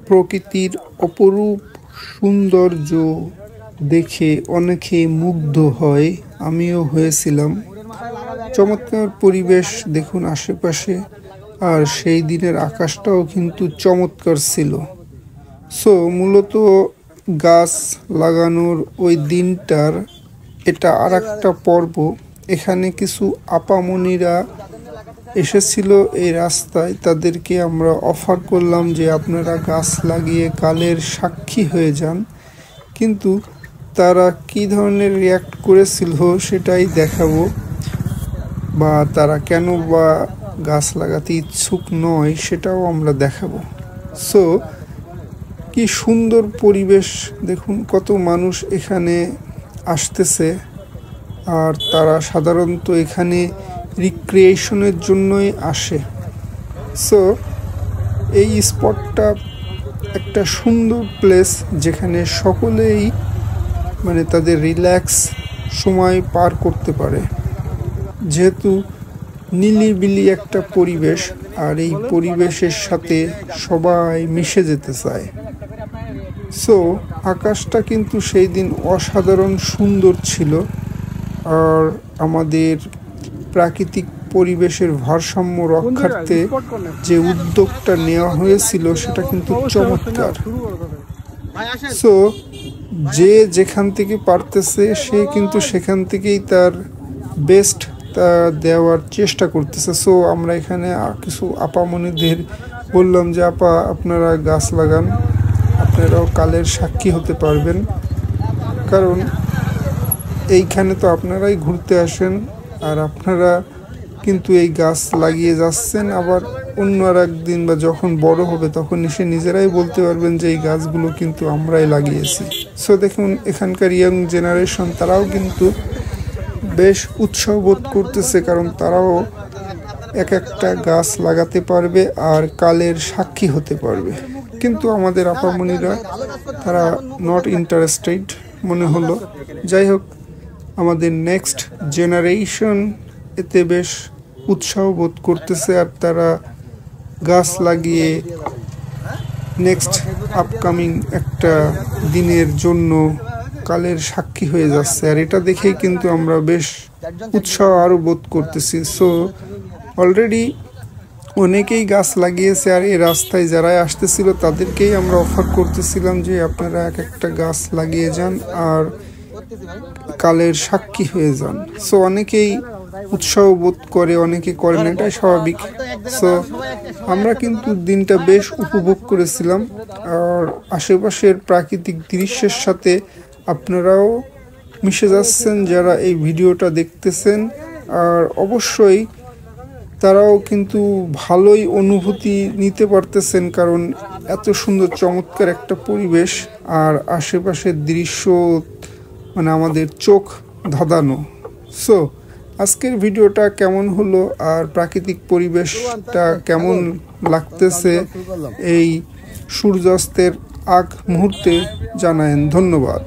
প্রকৃতির অপরূপ সৌন্দর্য দেখে অনেকে মুগ্ধ হয়, আমিও হয়েছিলাম। চমৎকার পরিবেশ দেখুন আশেপাশে, আর সেই দিনের আকাশটাও কিন্তু চমৎকার ছিল। সো মূলত গাছ লাগানোর ওই দিনটার এটা আর একটা পর্ব। এখানে কিছু আপামনিরা এসেছিল এই রাস্তায়, তাদেরকে আমরা অফার করলাম যে আপনারা গাছ লাগিয়ে কালের সাক্ষী হয়ে যান, কিন্তু তারা কি ধরনের রিয়্যাক্ট করেছিল সেটাই দেখাবো, বা তারা কেন বা গাছ লাগাতে ইচ্ছুক নয় সেটাও আমরা দেখাবো। সো কি সুন্দর পরিবেশ দেখুন, কত মানুষ এখানে আসতেছে, আর তারা সাধারণত এখানে রিক্রিয়েশনের জন্যই আসে। সো এই স্পটটা একটা সুন্দর প্লেস যেখানে সকলেই তাদের রিল্যাক্স সময় পার করতে পারে, যেহেতু নিলিবিলি একটা পরিবেশ, আর এই পরিবেশের সাথে সবাই মিশে যেতে চায়। সো আকাশটা কিন্তু সেই দিন অসাধারণ সুন্দর ছিল, আর আমাদের প্রাকৃতিক পরিবেশের ভারসাম্য রক্ষার্থে যে উদ্যোগটা নেওয়া হয়েছিল সেটা কিন্তু চমৎকার। সো যে যেখান থেকে পারতেছে সে কিন্তু সেখান থেকেই তার বেস্ট দেওয়ার চেষ্টা করতেছে। সো আমরা এখানে কিছু আপামনিদের বললাম যে আপা, আপনারা গাছ লাগান, আপনারাও কালের সাক্ষী হতে পারবেন, কারণ এইখানে তো আপনারাই ঘুরতে আসেন, আর আপনারা কিন্তু এই গাছ লাগিয়ে যাচ্ছেন। আবার অন্য আর একদিন বা যখন বড় হবে তখন এসে নিজেরাই বলতে পারবেন যে এই গাছগুলো কিন্তু আমরাই লাগিয়েছি। সো দেখুন এখানকার ইয়াং জেনারেশন তারাও কিন্তু বেশ উৎসাহ বোধ করতেছে, কারণ তারাও এক একটা গাছ লাগাতে পারবে আর কালের সাক্ষী হতে পারবে। কিন্তু আমাদের আপামনিরা তারা নট ইন্টারেস্টেড মনে হলো। যাই হোক, আমাদের নেক্সট জেনারেশন এতে বেশ উৎসাহ বোধ করতেছে, আর তারা গাছ লাগিয়ে নেক্সট আপকামিং একটা দিনের জন্য কালের সাক্ষী হয়ে যাচ্ছে, আর এটা দেখেই কিন্তু আমরা বেশ উৎসাহ আরও বোধ করতেছি। সো অলরেডি অনেকেই গাছ লাগিয়েছে, আর এই রাস্তায় যারাই আসতেছিল তাদেরকেই আমরা অফার করতেছিলাম যে আপনারা এক একটা গাছ লাগিয়ে যান আর কালের সাক্ষী হয়ে যান। সো অনেকেই উৎসাহ বোধ করে, অনেকে করে না, এটাই স্বাভাবিক। সো আমরা কিন্তু দিনটা বেশ উপভোগ করেছিলাম, আর আশেপাশের প্রাকৃতিক দৃশ্যের সাথে আপনারাও মিশে যাচ্ছেন যারা এই ভিডিওটা দেখতেছেন, আর অবশ্যই তারাও কিন্তু ভালোই অনুভূতি নিতে পারতেছেন, কারণ এত সুন্দর চমৎকার একটা পরিবেশ আর আশেপাশের দৃশ্য আমাদের চোখ ধাঁধানো। সো আজকের ভিডিওটা কেমন হলো আর প্রাকৃতিক পরিবেশটা কেমন লাগতেছে এই সূর্যাস্তের আগ মুহূর্তে জানায়েন। ধন্যবাদ।